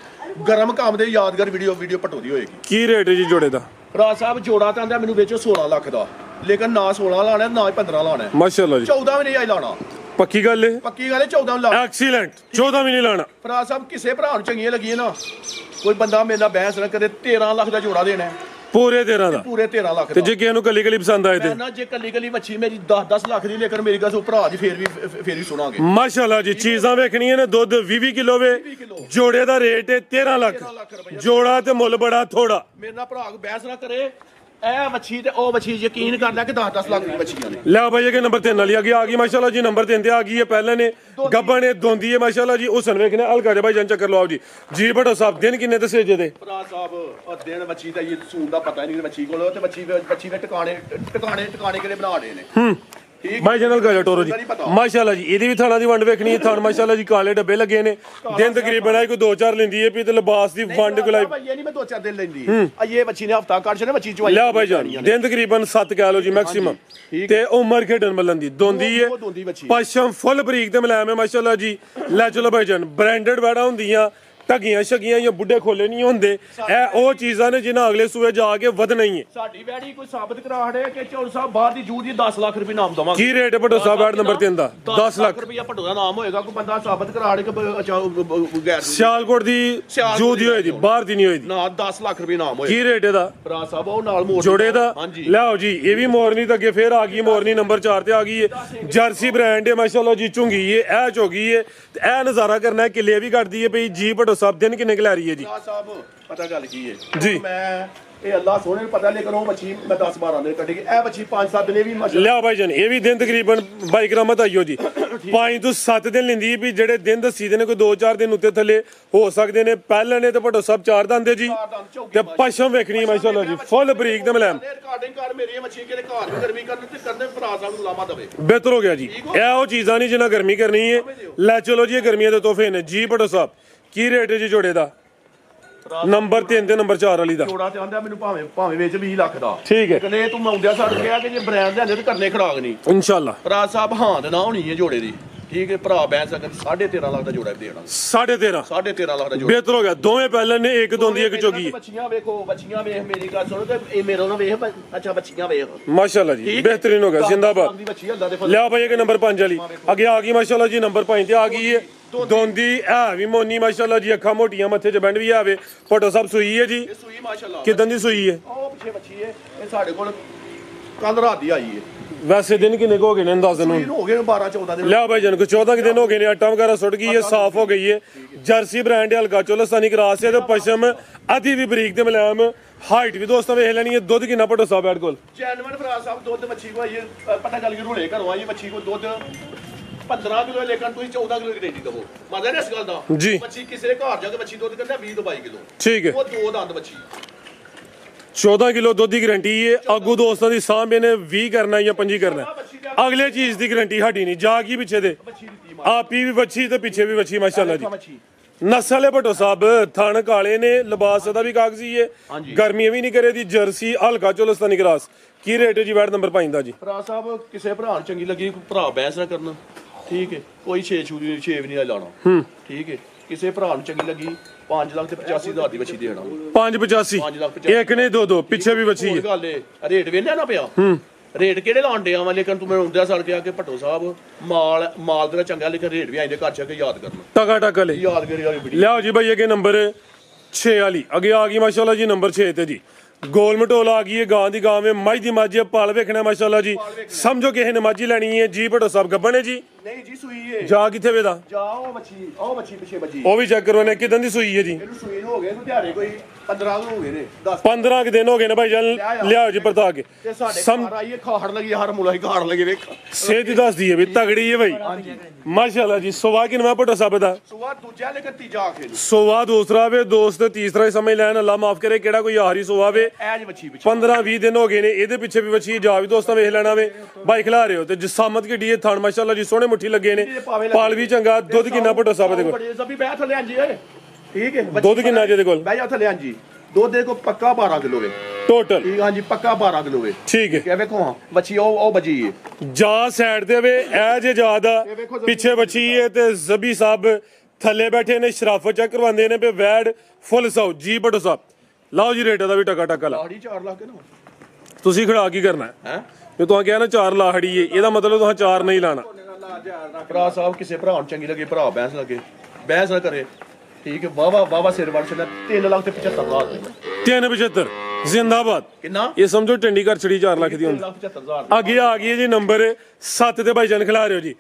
ਗਰਮ ਕੰਮ ਦੇ ਯਾਦਗਾਰ ਵੀਡੀਓ ਭੱਟੋ ਦੀ ਹੋਏਗੀ ਕੀ ਰੇਟ ਹੈ ਜੀ ਜੋੜੇ ਦਾ ਰਾਜ ਸਾਹਿਬ ਜੋੜਾ ਤਾਂ ਆਂਦਾ ਮੈਨੂੰ ਵੇਚੋ 16 ਲੱਖ ਦਾ ਲੇਕਿਨ ਨਾ 16 ਲਾਣਾ ਨਾ 15 ਲਾਣਾ ਮਾਸ਼ਾਅੱਲਾ ਜੀ 14 ਵੀ ਨਹੀਂ ਆਈ ਲਾਣਾ ਪੱਕੀ ਗੱਲ ਹੈ ਪੱਕੀ ਗੱਲ ਹੈ 14 ਲਾ ਐਕਸੀਲੈਂਟ 14 ਵੀ ਨਹੀਂ ਲਾਣਾ ਰਾਜ ਸਾਹਿਬ ਕਿਸੇ ਭਰਾ ਨੂੰ ਚੰਗੀਆਂ ਲੱਗੀਆਂ ਨਾ ਕੋਈ ਬੰਦਾ ਮੇਰੇ ਨਾਲ ਬਹਿਸ ਨਾ ਕਰੇ 13 ਲੱਖ ਦਾ ਜੋੜਾ ਦੇਣਾ ਪੂਰੇ 13 ਦਾ ਪੂਰੇ 13 ਲੱਖ ਤੇ ਦਾ ਜੇ ਕਿਸੇ ਨੂੰ ਕੱਲੀ ਕੱਲੀ ਪਸੰਦ ਆਏ ਤੇ ਨਾ ਜੇ ਕੱਲੀ ਮੱਛੀ ਮੇਰੀ 10 ਲੱਖ ਦੀ ਲੇਕਿਨ ਮੇਰੀ ਗੱਲ ਭਰਾ ਜੀ ਫੇਰ ਵੀ ਸੁਣਾਂਗੇ ਮਾਸ਼ਾਅੱਲਾ ਜੀ ਚੀਜ਼ਾਂ ਵੇਖਣੀਆਂ ਨੇ ਦੁੱਧ 20 ਕਿਲੋ ਵੇ ਜੋੜੇ ਦਾ ਰੇਟ ਹੈ 13 ਲੱਖ ਜੋੜਾ ਤੇ ਮੁੱਲ ਬੜਾ ਥੋੜਾ ਮੇਰੇ ਨਾਲ ਭਰਾ ਬਹਿਸ ਨਾ ਕਰੇ ਇਹ ਮੱਛੀ ਤੇ ਉਹ ਮੱਛੀ ਯਕੀਨ ਕਰ ਲੈ ਕਿ 10 ਲੱਖ ਦੀ ਮੱਛੀਆਂ ਨੇ ਲੈ ਭਾਈ ਕਿ ਨੰਬਰ 3 ਵਾਲੀ ਆ ਗਈ ਮਾਸ਼ਾਅੱਲਾ ਜੀ ਨੰਬਰ 3 ਤੇ ਆ ਗਈ ਹੈ ਪਹਿਲਾਂ ਨੇ ਗੱਬਾਂ ਨੇ ਦੋਂਦੀ ਹੈ ਮਾਸ਼ਾਅੱਲਾ ਜੀ ਉਹ ਸਨ ਵੇਖਨੇ ਹਲਕਾ ਜਿਹਾ ਭਾਈ ਜਾਨ ਚੱਕਰ ਲਵਾਓ ਜੀ ਜੀ ਭਟੋ ਸਾਹਿਬ ਦਿਨ ਕਿੰਨੇ ਤੇ ਸੇਜੇ ਦੇ ਭਰਾ ਸਾਹਿਬ ਉਹ ਦਿਨ ਮੱਛੀ ਦਾ ਇਹ ਸੂਨ ਦਾ ਪਤਾ ਨਹੀਂ ਮੱਛੀ ਕੋਲ ਤੇ ਮੱਛੀ ਦੇ ਟਿਕਾਣੇ ਕਿਹੜੇ ਬਣਾ ਰਹੇ ਨੇ ਭਾਈ ਜਨਰਲ ਗਾ ਟੋਰੋ ਜੀ ਮਾਸ਼ਾਅੱਲਾ ਜੀ ਇਹਦੀ ਵੀ ਥਾਣਾ ਦੀ ਵੰਡ ਵੇਖਣੀ ਹੈ ਥਾਣ ਮਾਸ਼ਾਅੱਲਾ ਜੀ ਕਾਲੇ ਡੱਬੇ ਲੱਗੇ ਨੇ ਦਿਨ ਤਕਰੀਬਨ ਆਈ ਕੋਈ 2-4 ਲੈਂਦੀ ਹੈ ਵੀ ਤੇ ਲਿਬਾਸ ਦੀ ਵੰਡ ਗੁਲਾਈ ਇਹ ਨਹੀਂ ਮੈਂ 2-4 ਦਿਨ ਲੈਂਦੀ ਇਹ ਮੱਛੀ ਨੇ ਹਫਤਾ ਕੱਢ ਛੜੇ ਮੱਛੀ ਚਵਾਈ ਲਿਆ ਭਾਈ ਜਾਨ ਦਿਨ ਤਕਰੀਬਨ 7 ਕਹਿ ਲਓ ਜੀ ਮੈਕਸਿਮਮ ਤੇ ਉਮਰ ਖੇਡਣ ਮਲਣ ਦੀ ਦੋਂਦੀ ਹੈ ਪਸ਼ਮ ਫੁੱਲ ਬਰੀਕ ਤੇ ਮਲਾਇਮ ਹੈ ਮਾਸ਼ਾਅੱਲਾ ਜੀ ਲੈ ਚਲੋ ਭਾਈ ਜਾਨ ਬ੍ਰਾਂਡਡ ਵੈੜਾ ਹੁੰਦੀਆਂ ਢੱਗੀਆਂ ਛਗੀਆਂ ਜਾਂ ਬੁੱਢੇ ਖੋਲੇ ਨਹੀਂ ਹੁੰਦੇ। ਇਹ ਉਹ ਚੀਜ਼ਾਂ ਨੇ ਜਿਨ੍ਹਾਂ ਅਗਲੇ ਸੂਏ ਜਾ ਕੇ ਵਧਣਾ ਹੀ ਹੈ। ਸਾਡੀ ਵੈੜੀ ਕੋਈ ਸਾਬਤ ਕਰਾ ਹੜੇ ਕਿ ਚੌਲ ਸਾਹਿਬ ਬਾਹਰ ਦੀ ਜੂਦ ਦੀ 10 ਲੱਖ ਰੁਪਏ ਨਾਮ ਦਵਾਂਗੇ। ਕੀ ਰੇਟ ਹੈ ਭੱਟੋ ਸਾਹਿਬ ਐਡ ਨੰਬਰ 3 ਦਾ? 10 ਲੱਖ ਰੁਪਏ ਭੱਟੋ ਦਾ ਨਾਮ ਹੋਏਗਾ। ਕੋਈ ਬੰਦਾ ਸਾਬਤ ਕਰਾ ਹੜੇ ਕਿ ਗੈਰ ਸਿਆਲਕੋਟ ਦੀ ਜੂਦ ਦੀ ਹੋਈ ਦੀ, ਬਾਹਰ ਦੀ ਨਹੀਂ ਹੋਈ ਦੀ। ਨਾ 10 ਲੱਖ ਰੁਪਏ ਨਾਮ ਹੋਏ। ਕੀ ਰੇਟ ਇਹਦਾ ਭਰਾ ਸਾਹਿਬ ਉਹ ਨਾਲ ਮੋੜ ਜੋੜੇ ਦਾ? ਹਾਂਜੀ ਲਿਆਓ ਜੀ, ਇਹ ਵੀ ਮੋਰਨੀ ਤਾਂ ਅੱਗੇ ਫੇਰ ਆ ਗਈ। ਮੋਰਨੀ ਨੰਬਰ 4 ਤੇ ਆ ਗਈ ਹੈ। ਜਰਸੀ ਬ੍ਰਾਂਡ ਹੈ ਮਾਸ਼ਾਅੱਲਾ ਜੀ, ਝੁੰਗੀ ਹੈ, ਇਹ ਝੋਗੀ ਹੈ ਤੇ ਇਹ ਨਜ਼ਾਰਾ ਕਰਨਾ ਹੈ। ਕਿੱਲੇ ਵੀ ਕੱਢਦੀ ਹੈ ਭਈ ਜੀ। ਭੱਟੋ ਸਾਹਿਬ ਦਿਨ ਕਿੰਨੇ ਕੁ ਲੈ ਰਹੀ ਹੈ ਜੀ? ਭਰਾ ਸਾਹਿਬ ਪਤਾ ਗੱਲ ਕੀ ਹੈ ਜੀ। ਮੈਂ ਇਹ ਅੱਲਾਹ ਸੋਹਣੇ ਨੂੰ ਪਤਾ, ਲੇਕਿਨ ਉਹ ਬੱਚੀ ਮੈਂ 10-12 ਦਿਨ ਕੱਢੀ। ਇਹ ਬੱਚੀ 5-7 ਦਿਨ ਵੀ ਲਿਆ ਭਾਈ ਜਾਨ, ਇਹ ਵੀ ਦਿਨ ਤਕਰੀਬਨ ਬਾਈ ਕਰਾਮਤ ਆਈਓ ਜੀ 5 ਤੋਂ 7 ਦਿਨ ਲੈਂਦੀ ਵੀ। ਜਿਹੜੇ ਦਿਨ ਦੱਸੀ ਦੇ ਨੇ ਕੋਈ 2-4 ਦਿਨ ਉੱਤੇ ਥੱਲੇ ਹੋ ਸਕਦੇ ਨੇ। ਪਹਿਲਾਂ ਨੇ ਤੇ ਭੱਟੋ ਸਾਹਿਬ 4 ਦੰਦ ਜੀ ਤੇ ਪਸ਼ਮ ਵੇਖਣੀ ਮਾਸ਼ਾਅੱਲਾ ਜੀ, ਫੁੱਲ ਬਰੀਕ ਤੇ ਮਲੈਮ। ਰਿਕਾਰਡਿੰਗ ਕਰ ਮੇਰੀ ਮੱਛੀ ਕਿਹਦੇ ਘਰ ਵੀ ਗਰਮੀ ਕਰਨ ਤੇ ਕਰਨੇ ਭਰਾ ਸਾਹਿਬ ਨੂੰ ਲਾਮਾ ਦਵੇ। ਬਿਹਤਰ ਹੋ ਗਿਆ ਜੀ। ਇਹ ਉਹ ਚੀਜ਼ਾਂ ਨਹੀਂ ਜਿਨ੍ਹਾਂ ਗਰਮੀ ਕਰਨੀ ਹੈ। ਲੈ ਚਲੋ ਜੀ, ਇਹ ਗਰਮੀਆਂ ਦੇ ਤੋਹਫੇ ਨੇ ਜੀ। ਭੱਟੋ ਸਾਹਿਬ ਕੀ ਰੇਟ ਹੈ ਜੀ ਜੋੜੇ ਦਾ? ਨੰਬਰ 3 ਤੇ ਨੰਬਰ 4 ਵਾਲੀ ਦਾ ਜੋੜਾ ਤੇ ਆਂਦਾ ਮੈਨੂੰ ਭਾਵੇਂ ਵਿੱਚ 20 ਲੱਖ ਦਾ। ਠੀਕ ਹੈ। ਕਹਿੰਦੇ ਤੂੰ ਆਉਂਦਿਆ ਸਾਨੂੰ ਕਿਹਾ ਕਿ ਜੇ ਬ੍ਰਾਂਡ ਲਿਆਂਦੇ ਤੇ ਕਰਨੇ ਖਰਾਕ ਨਹੀਂ। ਇਨਸ਼ਾਅੱਲਾ ਭਰਾ ਸਾਹਿਬ ਹਾਂ ਤੇ ਨਾ ਹੋਣੀ ਹੈ ਜੋੜੇ ਦੀ। ਠੀਕ ਹੈ ਭਰਾ ਬੈਠ ਸਕਦਾ 13.5 ਲੱਖ ਦਾ ਜੋੜਾ ਵੀ ਦੇਣਾ। 13.5 13.5 ਲੱਖ ਦਾ ਜੋੜਾ। ਬਿਹਤਰ ਹੋ ਗਿਆ। ਦੋਵੇਂ ਪਹਿਲਾਂ ਨੇ ਇੱਕ ਦੋਂਦੀ ਇੱਕ ਚੋਗੀ ਹੈ। ਬੱਚੀਆਂ ਵੇਖੋ, ਬੱਚੀਆਂ ਵੇਖ ਮੇਰੀ ਗੱਲ ਸੁਣੋ ਤੇ ਇਹ ਮੇਰਾ ਨਾ ਵੇਖ। ਅੱਛਾ ਬੱਚੀਆਂ ਵੇਖ ਮਾਸ਼ਾਅੱਲਾ ਜੀ, ਬਿਹਤਰੀਨ ਹੋ ਗਿਆ। ਜ਼ਿੰਦਾਬਾਦ। ਦੀ ਬੱਚੀ ਅੱਲਾ ਦੇ ਫਜ਼ਲ। ਲਿਆ ਭਾਈ, ਇਹ ਨੰਬਰ 5 ਵਾਲੀ ਅੱਗੇ ਆ ਗਈ ਮਾਸ਼ਾਅੱਲਾ ਜੀ। ਨੰਬਰ 5 ਤੇ ਆ ਗਈ ਹੈ ਦੋਂਦੀ। ਹੈ ਵੀ ਮੋਨੀ ਮਾਸ਼ਾਅੱਲਾ ਜੀ, ਅੱਖਾਂ ਮੋਟੀਆਂ, ਮੱਥੇ 'ਚ ਬੈਂਡ ਵੀ ਆਵੇ। ਭੱਟੋ ਸਾਹਿਬ ਸੂਈ ਹੈ ਜੀ? ਇਹ ਸੂਈ ਮਾਸ਼ਾਅੱਲਾ ਕਿਦਾਂ ਦੀ ਸੂਈ ਹੈ? ਉਹ ਪਿੱਛੇ ਬੱਚੀ ਹੈ। ਇਹ ਸਾਡੇ ਕੋਲ ਕੱਲ ਰਾਤ ਦੀ ਆਈ ਹੈ। ਵੈਸੇ ਦਿਨ ਕਿੰਨੇ ਕੁ ਹੋ ਗਏ ਨੇ ਅੰਦਾਜ਼ਨ ਨੂੰ? ਹੋ ਗਏ 12-14 ਦਿਨ। ਲਿਆ ਭਾਈ ਜਾਨ, ਕੋਈ 14 ਕੁ ਦਿਨ ਹੋ ਗਏ ਨੇ। ਆਟਾ ਵਗੈਰਾ ਸੁੱਟ ਗਈ ਹੈ, ਸਾਫ਼ ਹੋ ਗਈ ਹੈ। ਜਰਸੀ ਬ੍ਰਾਂਡ ਹੈ, ਹਲਕਾ ਚੋਲਸਤਾਨੀ ਕਰਾਸ ਹੈ ਤੇ ਪਸ਼ਮ ਅਧੀ ਵੀ ਬਰੀਕ ਤੇ ਮਲਾਮ। ਹਾਈਟ ਵੀ ਦੋਸਤਾਂ ਵੇਖ ਲੈਣੀ ਹੈ। ਦੁੱਧ ਕਿੰਨਾ ਭੱਟੋ ਸਾਹਿਬ ਐਡ ਕੋਲ? ਜੈਨਵਨ ਭਰਾ ਸਾਹਿਬ ਦੁੱਧ ਮੱਛੀ ਕੋ ਆਈ ਪਤਾ ਚੱਲ ਗਿਆ ਰੋਲੇ ਘਰੋਂ ਆਈ ਮੱਛੀ ਕੋ ਦੁੱਧ 15 ਕਿਲੋ, ਲੇਕਿਨ ਤੁਸੀਂ 14 ਕਿਲੋ ਦੀ ਗਰੰਟੀ ਦਵੋ। ਮਜ਼ਾ ਨਹੀਂ ਇਸ ਗੱਲ ਦਾ ਜੀ। ਮੱਛੀ ਕਿਸੇ ਦੇ ਘਰ ਜਾ ਕੇ ਮੱਛੀ ਦੁੱਧ ਕਹਿੰਦਾ 20 ਤੋਂ 22 ਕਿਲੋ। ਠੀਕ ਹੈ। ਉਹ ਦੋ ਦੰਦ ਮੱਛੀ 14 ਕਿਲੋ ਦੁੱਧ ਦੀ ਗਰੰਟੀ ਹੈ। ਆਗੂ ਦੋਸਤਾਂ ਦੀ ਸਾਂਭ ਇਹਨੇ 20 ਕਰਨਾ ਜਾਂ 25 ਕਰਨਾ। ਅਗਲੇ ਚੀਜ਼ ਦੀ ਗਰੰਟੀ ਸਾਡੀ ਨਹੀਂ। ਜਾ ਕੀ ਪਿੱਛੇ ਦੇ ਆਪੀ ਵੀ ਬੱਚੀ ਤੇ ਪਿੱਛੇ ਵੀ ਬੱਚੀ ਮਾਸ਼ਾਅੱਲਾ ਜੀ। ਮੱਛੀ ਨਸਲ ਹੈ ਭੱਟੋ ਸਾਹਿਬ। ਥਣ ਕਾਲੇ ਨੇ, ਲਿਬਾਸ ਦਾ ਵੀ ਕਾਗਜ਼ੀ ਹੈ, ਗਰਮੀ ਵੀ ਨਹੀਂ ਕਰੇ ਦੀ। ਜਰਸੀ ਹਲਕਾ ਚੋਲਸਤਾਨੀ ਕਰਾਸ। ਕੀ ਰੇਟ ਹੈ ਜੀ ਵੈਟ ਨੰਬਰ 5 ਦਾ ਜੀ? ਭਰਾ ਸਾਹਿਬ ਕਿਸੇ ਭਰਾ ਨੂੰ ਚੰਗੀ ਲੱਗੀ ਭਰਾ ਬਹਿਸ ਨਾ ਕਰਨਾ। ਠੀਕ ਹੈ। ਕੋਈ 6 ਵੀ ਨਹੀਂ ਲਾਣਾ। ਠੀਕ ਹੈ। ਕਿਸੇ ਭਰਾ ਨੂੰ ਚੰਗੀ ਲੱਗੀ 5 ਲੱਖ ਤੇ 85 ਹਜ਼ਾਰ ਦੀ ਬੱਚੀ ਦੇਣਾ। 585 ਇੱਕ ਨੇ ਦੋ ਪਿੱਛੇ ਵੀ ਬੱਚੀ ਹੈ। ਗੱਲ ਹੈ ਰੇਟ ਵੇਲਿਆ ਨਾ ਪਿਆ। ਰੇਟ ਕਿਹੜੇ ਲਾਉਣ ਡਿਆ ਵਾ? ਲੇਕਿਨ ਤੂੰ ਮੈਨੂੰ ਹੁੰਦਿਆ ਸੜ ਕੇ ਆ ਕੇ ਭੱਟੋ ਸਾਹਿਬ ਮਾਲ ਤੇਰਾ ਚੰਗਾ, ਲੇਕਿਨ ਰੇਟ ਵੀ ਆਇਂਦੇ ਘਰ ਚ ਆ ਕੇ ਯਾਦ ਕਰਨਾ। ਟਕਾ ਲੈ ਯਾਦਗਾਰੀ ਵਾਲੀ ਬੜੀ। ਲਿਆਓ ਜੀ ਭਾਈ, ਅੱਗੇ ਨੰਬਰ 6 ਵਾਲੀ ਅੱਗੇ ਆ ਗਈ ਮਾਸ਼ਾਅੱਲਾ ਜੀ। ਨੰਬਰ 6 ਤੇ ਜੀ ਗੋਲ ਮਟੋਲ ਆ ਗਈ ਹੈ। ਗਾਂ ਦੀ ਗਾਂ ਵੇ, ਮੱਝ ਦੀ ਮੱਝ ਹੈ। ਪਾਲ ਵੇਖਣਾ ਮਾਸ਼ਾਅੱਲਾ ਜੀ। ਸਮਝੋ ਕਿਸੇ ਨੇ ਮੱਝ ਹੀ ਲੈਣੀ ਹੈ ਜੀ। ਭੱਟੋ ਸਾਹਿਬ ਗੱਬਣ ਹੈ ਜੀ? ਨਹੀਂ ਜੀ ਸੂਈ ਹੈ। ਜਾ ਕਿੱਥੇ ਵੇ ਦਾ? ਜਾ ਉਹ ਮੱਛੀ ਪਿੱਛੇ ਬੱਜੀ। ਉਹ ਵੀ ਚੈੱਕ ਕਰੋ ਨੇ ਕਿਦਾਂ ਦੀ ਸੂਈ ਹੈ ਜੀ। ਇਹਨੂੰ ਸੂਈ ਨੂੰ ਹੋ ਗਏ ਦਿਹਾੜੇ ਕੋਈ 15 ਦਿਨ ਹੋ ਗਏ ਨੇ। 15 ਕੁ ਦਿਨ ਹੋ ਗਏ ਨੇ ਭਾਈ ਜਾਨ। ਲਿਆਓ ਜੀ ਪਰਤਾ ਕੇ। ਤੇ ਸਾਡੇ ਘਰ ਆਈਏ ਖਾੜ ਲੱਗੀ, ਹਰ ਮੁਲਾਈ ਖਾੜ ਲੱਗੀ ਵੇਖ। ਸੇਧ ਦੱਸਦੀ ਹੈ ਵੀ ਤਗੜੀ ਹੈ ਭਾਈ ਮਾਸ਼ਾਅੱਲਾ ਜੀ। ਸਵਾ ਕਿਨਵਾ ਭੱਟੋ ਸਾਹਿਬ ਦਾ? ਸੁਆ ਦੂਜਾ ਲੇਕਿਨ ਤੀਜਾ ਆਖੇ ਨੂੰ। ਸੋਵਾ ਦੂਸਰਾ ਵੇ ਦੋਸਤ, ਤੀਸਰਾ ਹੀ ਸਮਝ ਲੈਣ। ਅੱਲਾ ਮਾਫ ਕਰੇ, ਕਿਹੜਾ ਕੋਈ ਆਖਰੀ ਸੋਵਾ ਵੇ। ਐਜ ਮੱਛੀ ਪਿੱਛੇ 15-20 ਦਿਨ ਹੋ ਗਏ ਨੇ। ਇਹਦੇ ਪਿੱਛੇ ਵੀ ਬੱਚੀ ਜਾ ਵੀ ਦੋਸਤਾਂ ਵੇਖ ਲੈਣਾ ਵੇ। ਬਾਈ ਖਿਲਾ ਰਹੇ ਹੋ ਤੇ ਜਸਾਮਤ ਕਿੱਡੀ ਹੈ। ਥਣ ਮਾਸ਼ਾਅੱਲਾ ਜੀ ਸੋਹਣੇ ਮੁੱਠੀ ਲੱਗੇ ਨੇ। ਪਾਲ ਵੀ ਚੰਗਾ। ਦੁੱਧ ਕਿੰਨਾ ਭੱਟੋ ਸਾਹਿਬ ਦੇ ਕੋਲ? ਬੜੀ ਸਭੀ ਬਹਿ ਥੱਲੇ ਆਂਜੀ ਓਏ। ਠੀਕ ਹੈ। ਦੁੱਧ ਕਿੰਨਾ ਜਿਹਦੇ ਕੋਲ? ਬਹਿ ਜਾ ਥੱਲੇ ਆਂਜੀ। ਦੁੱਧ ਦੇ ਕੋ ਪੱਕਾ 12 ਕਿਲੋ ਵੇ ਟੋਟਲ। ਠੀਕ ਹਾਂਜੀ ਪੱਕਾ 12 ਕਿਲੋ ਵੇ। ਠੀਕ ਹੈ। ਕਿਹ ਵੇਖੋ ਹਾਂ ਬੱਚੀ ਉਹ ਬਜੀ ਹੈ। ਜਾ ਸਾਈਡ ਦੇ ਵੇ ਐ ਜੇ ਜਿਆਦਾ ਪਿੱਛੇ ਬੱਚੀ ਹੈ ਤੇ ਜ਼ਬੀ ਸਾਹਿਬ ਥੱਲੇ ਬੈਠੇ ਨੇ। ਸ਼ਰਾਫਤ ਚੈੱਕ ਕਰਵਾਉਂਦੇ ਨੇ ਪੇ ਵੈਡ ਫੁੱਲ ਸਾਊ ਜੀ। ਭੱਟੋ ਸਾਹਿਬ ਲਾਓ ਜੀ ਰੇਟ ਦਾ ਵੀ ਟਕਾ ਲਾ। ਲਾੜੀ 4 ਲੱਖ ਨਾ ਤੁਸੀਂ ਖੜਾ ਕੀ ਕਰਨਾ ਹੈ? ਜੇ ਤੁਸੀਂ ਕਿਹਾ ਨਾ 4 ਲਾਹੜੀ ਹੈ, ਇਹਦਾ ਮਤਲਬ ਤੁਸੀਂ 4 ਨਹੀਂ ਲਾਣਾ। ਭਰਾ ਸਾਹਿਬ ਕਿਸੇ ਭਰਾ ਨੂੰ ਚੰਗੀ ਲੱਗੇ ਭਰਾ ਬਹਿਸ ਲੱਗੇ ਬਹਿਸ ਨਾ ਕਰੇ। ਠੀਕ ਹੈ। ਵਾਵਾ ਸਿਰ ਵੜ ਛੱਡਿਆ 3 ਲੱਖ ਤੇ 75,000 375 ਜ਼ਿੰਦਾਬਾਦ। ਕਿੰਨਾ? ਇਹ ਸਮਝੋ ਚੰਡੀਗੜ੍ਹ ਛੜੀ 4 ਲੱਖ ਦੀ ਹੁੰਦੀ। 3,75,000 ਅੱਗੇ ਆ ਗਈ ਹੈ ਜੀ ਨੰਬਰ 7 ਤੇ ਭਾਈ ਜਾਨ ਖਿਲਾ ਰਹੇ ਹੋ ਜੀ।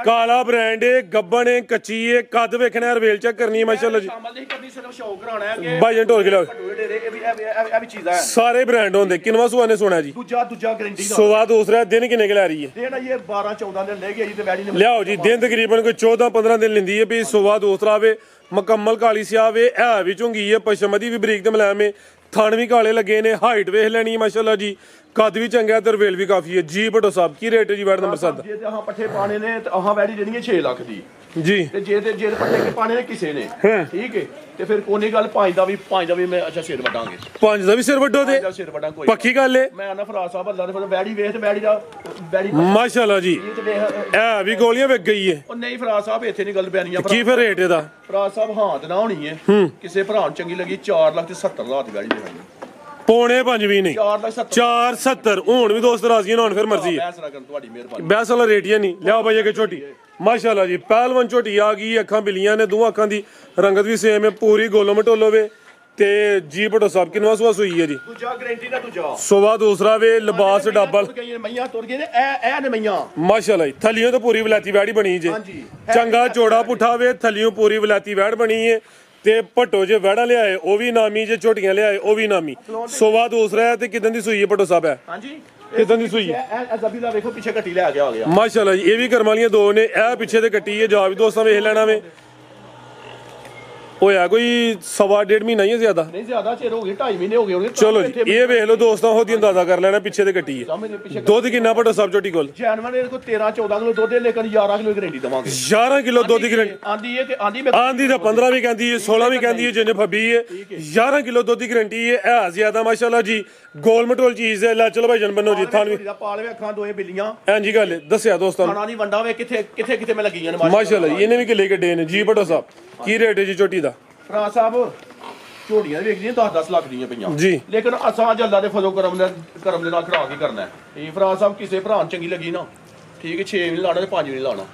ਕਾਲਾ ਬ੍ਰਾਂਡ ਹੈ, ਗੱਬਣ ਹੈ, ਕੱਚੀ ਹੈ। ਕੱਦ ਵੇਖਣਾ, ਰਵੇਲ ਚੈੱਕ ਕਰਨੀ ਹੈ ਮਾਸ਼ਾਅੱਲਾ ਜੀ। ਸ਼ਾਮਲ ਨਹੀਂ ਕਰਨੀ, ਸਿਰਫ ਸ਼ੌਕ ਕਰਾਉਣਾ ਹੈ ਕਿ ਭਾਈ ਜਾਨ ਢੋਲ ਖਿਲਾਓ। ਇਹ ਵੀ ਚੀਜ਼ਾਂ ਹੈ। ਸਾਰੇ ਬ੍ਰਾਂਡ ਹੁੰਦੇ। ਕਿੰਨਵਾ ਸੁਆ ਨੇ ਸੋਣਾ ਜੀ? ਦੂਜਾ ਗਾਰੰਟੀ ਦਾ। ਸੋਵਾ ਦੂਸਰਾ ਦਿਨ ਕਿੰਨੇ ਕਿ ਲੈ ਰਹੀ ਹੈ? ਦੇਣਾ ਇਹ 12-14 ਦਿਨ ਲੈ ਗਈ ਤੇ ਵੈਡੀ ਨੇ। ਲਿਆਓ ਜੀ ਦਿਨ ਤਕਰੀਬਨ ਕੋਈ 14-15 ਦਿਨ ਲੈਂਦੀ ਹੈ ਵੀ। ਸੋਵਾ ਦੂਸਰਾ ਆਵੇ, ਮੁਕੰਮਲ ਕਾਲੀ ਸਿਆ ਵੇ। ਐ ਵੀ ਝੁੰਗੀ ਹੈ, ਪਸ਼ਮ ਦੀ ਵੀ ਬਰੀਕ ਤੇ ਮਲਾਮ ਹੈ। ਥਣ ਵੀ ਕਾਲੇ ਲੱਗੇ ਨੇ। ਹਾਈਟ ਵੇਖ ਲੈਣੀ ਮਾਸ਼ਾਅੱਲਾ ਜੀ। ਕੱਦ ਵੀ ਚੰਗਾ ਹੈ ਤੇ ਰਵੇਲ ਵੀ ਕਾਫੀ ਹੈ ਜੀ। ਭੱਟੋ ਸਾਹਿਬ ਕੀ ਰੇਟ ਹੈ ਜੀ ਵੈੜ ਨੰਬਰ 7 ਜੇ ਤੇ ਆਹ ਪੱਠੇ ਪਾਣੇ ਨੇ ਤੇ ਆਹ ਵੈੜੀ ਦੇਣੀ ਹੈ 6 ਲੱਖ ਦੀ ਜੀ? ਤੇ ਜੇ ਪੱਠੇ ਕੇ ਪਾਣੇ ਨੇ ਕਿਸੇ ਨੇ, ਹਾਂ। ਠੀਕ ਹੈ, ਤੇ ਫਿਰ ਕੋਨੀ ਗੱਲ 5 ਦਾ ਵੀ ਮੈਂ ਅੱਛਾ ਸਿਰ ਵਟਾਂਗੇ। 5 ਦਾ ਵੀ ਸਿਰ ਵੱਡੋ ਦੇ ਜਾਂ ਸਿਰ ਵਟਾਂ ਕੋਈ ਪੱਕੀ ਗੱਲ ਹੈ। ਮੈਂ ਆਨਾ ਫਰਾਜ਼ ਸਾਹਿਬ ਅੱਲਾ ਦੇ ਫਿਰ ਵੈੜੀ ਵੇਖ ਤੇ ਵੈੜੀ ਮਾਸ਼ਾਅੱਲਾ ਜੀ ਤੇ ਵੇਖ ਇਹ ਵੀ ਗੋਲੀਆਂ ਵਿਕ ਗਈ ਹੈ। ਉਹ ਨਹੀਂ ਫਰਾਜ਼ ਸਾਹਿਬ ਇੱਥੇ ਨਹੀਂ ਗੱਲ ਪੈਣੀ ਆ ਕੀ ਫਿਰ ਰੇਟ ਇਹਦਾ? ਫਰਾਜ਼ ਸਾਹਿਬ ਹਾਂ ਤੇ ਨਾ ਹੋਣੀ ਹੈ ਕਿਸੇ ਭਰਾ ਨੂੰ ਚੰਗੀ ਲੱਗੀ 4 ਲੱਖ ਤੇ 70 ਹਜ਼ਾਰ ਦੀ ਵੈੜੀ ਦੇਣੀ। ਪੌਣੇ 5 ਵੀ ਨਹੀਂ 4 ਲੱਖ 70 470 ਹੁਣ ਵੀ ਦੋਸਤ ਰਾਜ਼ੀ ਹੋਣ ਫਿਰ ਮਰਜ਼ੀ ਹੈ। ਫੈਸਲਾ ਕਰਨ ਤੁਹਾਡੀ ਮਿਹਰਬਾਨੀ। ਬੈਸ ਵਾਲਾ ਰੇਟ ਹੀ ਨਹੀਂ ਲਿਆਓ ਭਾਈ ਅੱਗੇ ਝੋਟੀ ਮਾਸ਼ਾਅੱਲਾ ਜੀ। ਪਹਿਲਵਾਨ ਝੋਟੀ ਆ ਗਈ, ਅੱਖਾਂ ਬਿਲੀਆਂ ਨੇ, ਦੋ ਅੱਖਾਂ ਦੀ ਰੰਗਤ ਵੀ ਸੇਮ ਹੈ, ਪੂਰੀ ਗੋਲੋ ਮਟੋਲੋ ਵੇ ਤੇ ਜੀ। ਭੱਟੋ ਸਾਹਿਬ ਕਿੰਨਵਾਂ ਸੂਆ ਸੂਈ ਹੈ ਜੀ? ਦੂਜਾ ਗਾਰੰਟੀ ਦਾ ਦੂਜਾ ਸੋਵਾ ਦੂਸਰਾ ਵੇ ਲਿਬਾਸ ਡਬਲ ਮਈਆਂ ਤੁਰ ਗਏ ਨੇ ਇਹ ਨੇ ਮਈਆਂ ਮਾਸ਼ਾਅੱਲਾ ਜੀ। ਥੱਲੀਓਂ ਤਾਂ ਪੂਰੀ ਵਲੈਤੀ ਵੈੜ ਬਣੀ ਜੇ, ਹਾਂਜੀ। ਚੰਗਾ ਚੋੜਾ ਪੁੱਠਾ ਵੇ, ਥੱਲੀਓਂ ਪੂਰੀ ਵਲੈਤੀ ਵੈੜ ਬਣੀ ਹੈ ਤੇ ਭੱਟੋ ਜੇ ਵੈੜਾਂ ਲਿਆਏ ਉਹ ਵੀ ਨਾਮੀ, ਜੇ ਝੋਟੀਆਂ ਲਿਆਏ ਉਹ ਵੀ ਨਾਮੀ। ਸੋਵਾ ਦੂਸਰਾ ਹੈ ਤੇ ਕਿਦਾਂ ਦੀ ਸੂਈ ਹੈ ਭੱਟੋ ਸਾਹਿਬ? ਹੈ ਹਾਂਜੀ ਕਿਦਾਂ ਦੀ ਸੂਈ ਹੈ? ਇਹ ਜ਼ਬੀ ਦਾ ਵੇਖੋ ਪਿੱਛੇ ਕੱਟੀ ਲੈ ਕੇ ਆ ਗਿਆ। ਮਾਸ਼ਾਅੱਲਾ ਜੀ। ਇਹ ਵੀ ਕਰਮ ਵਾਲੀਆਂ ਦੋ ਨੇ, ਇਹ ਪਿੱਛੇ ਤੇ ਕੱਟੀ ਹੈ। ਜਾ ਵੀ ਦੋਸਤਾਂ ਵੇਖ ਲੈਣਾ ਵੇ। ਹੋਇਆ ਕੋਈ ਸਵਾ ਡੇਢ ਮਹੀਨਾ ਹੀ ਹੈ ਜ਼ਿਆਦਾ ਨਹੀਂ ਜ਼ਿਆਦਾ ਚਿਰ ਹੋ ਗਏ 2.5 ਮਹੀਨੇ ਹੋ ਗਏ ਹੋਣਗੇ। ਚਲੋ ਜੀ ਇਹ ਵੇਖ ਲਓ ਦੋਸਤਾਂ, ਉਹਦੀ ਅੰਦਾਜ਼ਾ ਕਰ ਲੈਣਾ ਪਿੱਛੇ ਤੇ ਕੱਟੀ ਹੈ। ਸਾਹਮਣੇ ਪਿੱਛੇ ਦੁੱਧ ਕਿੰਨਾ ਭੱਟੋ ਸਾਹਿਬ ਝੋਟੀ ਕੋਲ? ਜਾਨਵਰ ਦੇ ਕੋਲ 13 14 ਕਿਲੋ ਦੁੱਧ ਹੈ, ਲੇਕਿਨ 11 ਕਿਲੋ ਗਾਰੰਟੀ ਦਵਾਂਗੇ। 11 ਕਿਲੋ ਦੁੱਧ ਦੀ ਗਰੰਟੀ ਆਂਦੀ ਹੈ ਕਿ ਆਂਦੀ ਮੈਂ ਆਂਦੀ ਤਾਂ 15 ਵੀ ਕਹਿੰਦੀ ਹੈ, 16 ਵੀ ਕਹਿੰਦੀ ਹੈ, ਜਿੰਨੇ ਫੱਬੀ ਹੈ। 11 ਕਿਲੋ ਦੁੱਧ ਦੀ ਗਰੰਟੀ ਹੈ। ਇਹ ਜ਼ਿਆਦਾ ਮਾਸ਼ਾਅੱਲਾ ਜੀ ਗੋਲ ਮਟੋਲ ਚੀਜ਼ ਹੈ। ਲੈ ਚਲੋ ਭਾਈ ਜਨ ਬੰਨੋ ਜੀ ਥਾਨ ਵੀ ਦਾ ਪਾਲਵੇ ਅੱਖਾਂ ਦੋਏ ਬਿੱਲੀਆਂ ਐਂਜੀ ਗੱਲ ਹੈ, ਦੱਸਿਆ ਦੋਸਤਾਂ ਨੂੰ ਖਾਣਾ ਨਹੀਂ ਵੰਡਾ ਵੇ ਕਿੱਥੇ ਮੈਂ ਲੱਗੀਆਂ ਨੇ ਮਾਸ਼ਾਅੱਲਾ ਜੀ। ਇਹਨੇ ਵੀ ਕਿੱਲੇ ਕੱਢੇ ਨੇ ਜੀ। ਭੱਟੋ ਸਾਹਿਬ ਕੀ ਰੇਟ ਹੈ ਜੀ ਝੋਟੀ ਦਾ? ਫਰਾਜ਼ ਸਾਹਿਬ ਝੋੜੀਆਂ ਵੇਖਦੀਆਂ 10-10 ਲੱਖ ਦੀਆਂ ਪਈਆਂ ਜੀ। ਲੇਕਿਨ ਅਸਾਂ ਅੱਜ ਅੱਲਾ ਦੇ ਫਜ਼ਲ ਕਰਮ ਦੇ ਨਾਲ ਖੜਾ ਕੇ ਕਰਨਾ ਹੈ। ਇਹ ਫਰਾਜ਼ ਸਾਹਿਬ ਕਿਸੇ ਭਰਾ ਨੂੰ ਚੰਗੀ ਲੱਗੀ ਨਾ, ਠੀਕ ਹੈ, 6 ਵੀ ਨਹੀਂ ਲਾਣਾ ਤੇ 5 ਵੀ ਨਹੀਂ ਲਾਣਾ।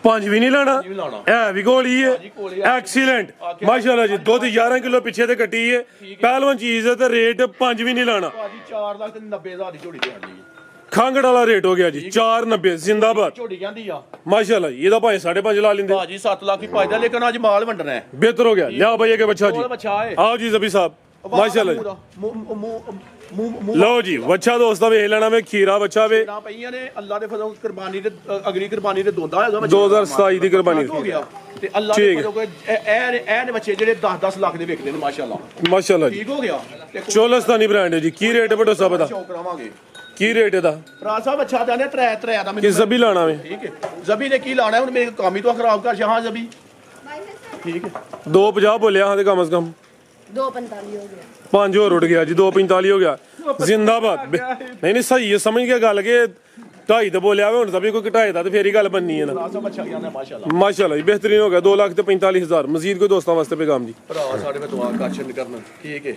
5 ਵੀ ਨਹੀਂ ਲਾਣਾ, ਵੀ ਲਾਣਾ ਇਹ ਵੀ ਗੋਲੀ ਹੈ। ਜੀ, ਗੋਲੀ ਹੈ। ਐਕਸੀਲੈਂਟ ਮਾਸ਼ਾਅੱਲਾ ਜੀ। ਦੁੱਧ 11 ਕਿਲੋ ਪਿੱਛੇ ਤੇ ਕੱਟੀ ਹੈ, ਪਹਿਲਵਾਨ ਚੀਜ਼ ਹੈ ਤੇ ਰੇਟ 5 ਵੀ ਨਹੀਂ ਲਾਣਾ। ਭਾਜੀ 4 ਲੱਖ ਤੇ 90 ਹਜ਼ਾਰ ਦੀ ਝੋੜੀ ਤੇ ਆਣੀ ਹੈ। ਖਾਂਗੜ ਵਾਲਾ ਰੇਟ ਹੋ ਗਿਆ ਜੀ 490 ਜ਼ਿੰਦਾਬਾਦ ਝੋੜੀ ਜਾਂਦੀ ਆ ਮਾਸ਼ਾਅੱਲਾ ਜੀ। ਇਹਦਾ ਭਾਵੇਂ 5.5 ਲਾ ਲੈਂਦੇ, ਭਾਜੀ 7 ਲੱਖ ਹੀ ਪਾਇਦਾ, ਲੇਕਿਨ ਅੱਜ ਮਾਲ ਵੰਡਣਾ ਹੈ। ਬਿਹਤਰ ਹੋ ਗਿਆ। ਲਿਆਓ ਭਾਈ ਅੱਗੇ ਬੱਚਾ ਜੀ। ਕੋਲ ਬੱਚਾ ਹੈ। ਆਓ ਜੀ ਜ਼ਬੀ ਸਾਹਿਬ ਮਾਸ਼ਾਅੱਲਾ ਜੀ। ਮੂੰਹ ਲਓ ਜੀ ਬੱਚਾ ਦੋਸਤਾਂ ਵੇਖ ਲੈਣਾ ਵੇ, ਖੀਰਾ ਬੱਚਾ ਵੇ, ਨਾ ਪਈਆਂ ਨੇ ਅੱਲਾ ਦੇ ਫਜ਼ਲ ਕੁਰਬਾਨੀ ਤੇ ਅਗਲੀ ਕੁਰਬਾਨੀ ਤੇ ਦੋਂਦਾ ਹੋਏਗਾ। 2027 ਦੀ ਕੁਰਬਾਨੀ ਹੋ ਗਿਆ ਤੇ ਅੱਲਾ ਦੇ ਫਜ਼ਲ ਇਹ ਨੇ ਬੱਚੇ ਜਿਹੜੇ 10-10 ਲੱਖ ਦੇ ਵਿਕਦੇ ਨੇ ਮਾਸ਼ਾਅੱਲਾ। ਮਾਸ਼ਾਅੱਲਾ ਜੀ। ਠੀਕ ਹੋ ਗਿਆ ਤੇ ਚੋਲਸਤਾਨੀ ਬ੍ਰਾਂਡ ਹੈ ਜੀ। ਕੀ ਰੇਟ ਹੈ ਭੱਟੋ ਸਾਹਿਬ ਦਾ? ਸ਼ੌਕ ਕਰਾਵਾਂਗੇ। ਕੀ ਰੇਟ ਇਹਦਾ? ਰਾਜ ਸਾਹਿਬ ਅੱਛਾ ਜਾਨੇ ਤਰੇ ਦਾ ਕਿ ਜ਼ਬੀ ਲਾਣਾ ਵੇ? ਠੀਕ ਹੈ। ਜ਼ਬੀ ਨੇ ਕੀ ਲਾਣਾ ਹੁਣ? ਮੇਰੇ ਕੰਮ ਹੀ ਤੋਂ ਖਰਾਬ ਕਰ ਸ਼ਾਹ ਜ਼ਬੀ। ਠੀਕ ਹੈ 250 ਬੋਲਿਆ ਹਾਂ ਤੇ ਕਮ ਸੇ ਕਮ 2:45 ਹੋ ਗਿਆ। 5 ਹੋਰ ਉੱਡ ਗਿਆ ਜੀ, 245 ਹੋ ਗਿਆ। ਜ਼ਿੰਦਾਬਾਦ। ਨਹੀਂ ਸਹੀ ਹੈ, ਸਮਝ ਗਿਆ ਗੱਲ ਕਿ 2.5 ਤੇ ਬੋਲਿਆ ਵੇ, ਹੁਣ ਜ਼ਬੀ ਕੋਈ ਘਟਾਏ ਦਾ ਤੇ ਫੇਰ ਹੀ ਗੱਲ ਬੰਨੀ ਹੈ ਨਾ। ਰਾਜ ਸਾਹਿਬ ਅੱਛਾ ਗਿਆ ਨਾ ਮਾਸ਼ਾਅੱਲਾ। ਮਾਸ਼ਾਅੱਲਾ ਜੀ ਬਿਹਤਰੀਨ ਹੋ ਗਿਆ। 2,45,000 ਮਜ਼ੀਦ ਕੋਈ ਦੋਸਤਾਂ ਵਾਸਤੇ ਪੈਗਾਮ ਜੀ? ਭਰਾ ਸਾਡੇ ਵਿੱਚ ਦੁਆ ਕਰਸ਼ਨ ਕਰਨ, ਠੀਕ ਹੈ।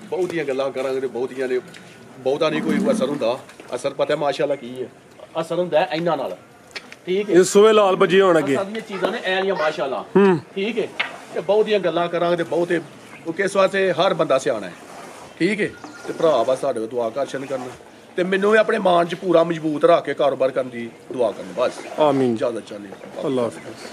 ਬਹੁਤੀਆਂ ਗੱਲਾਂ ਕਰਾਂਗੇ ਤੇ ਬਹੁਤੀਆਂ ਨੇ, ਬਹੁਤਾ ਨਹੀਂ ਕੋਈ ਅਸਰ ਹੁੰਦਾ। ਅਸਰ ਪਤਾ ਮਾਸ਼ਾਅੱਲਾ ਕੀ ਹੈ? ਅਸਰ ਹੁੰਦਾ ਇਹਨਾਂ ਨਾਲ, ਠੀਕ ਹੈ। ਇਹ ਸੂਏ ਲਾਲ ਬੱਜੀ ਹੋਣ ਅੱਗੇ ਸਾਡੀਆਂ ਚੀਜ਼ਾਂ ਨੇ ਐਲੀਆਂ ਮਾਸ਼ਾਅੱਲਾ, ਠੀਕ ਹੈ। ਤੇ ਬਹੁਤੀਆਂ ਗੱਲਾਂ ਕਰਾਂਗੇ ਤੇ ਬਹੁਤੇ ਕਿਸ ਵਾਸਤੇ ਹਰ ਬੰਦਾ ਸਿਆਣਾ ਹੈ, ਠੀਕ ਹੈ। ਤੇ ਭਰਾ ਬਸ ਸਾਡੇ ਕੋਲ ਦੁਆ ਕਰਸ਼ਨ ਕਰਨ ਤੇ ਮੈਨੂੰ ਵੀ ਆਪਣੇ ਮਾਨ 'ਚ ਪੂਰਾ ਮਜ਼ਬੂਤ ਰੱਖ ਕੇ ਕਾਰੋਬਾਰ ਕਰਨ ਦੀ ਦੁਆ ਕਰਨ ਬਸ। ਆਮੀਨ। ਜ਼ਿਆਦਾ ਚੱਲੇ ਅੱਲਾਹ ਹਾਫਿਜ਼।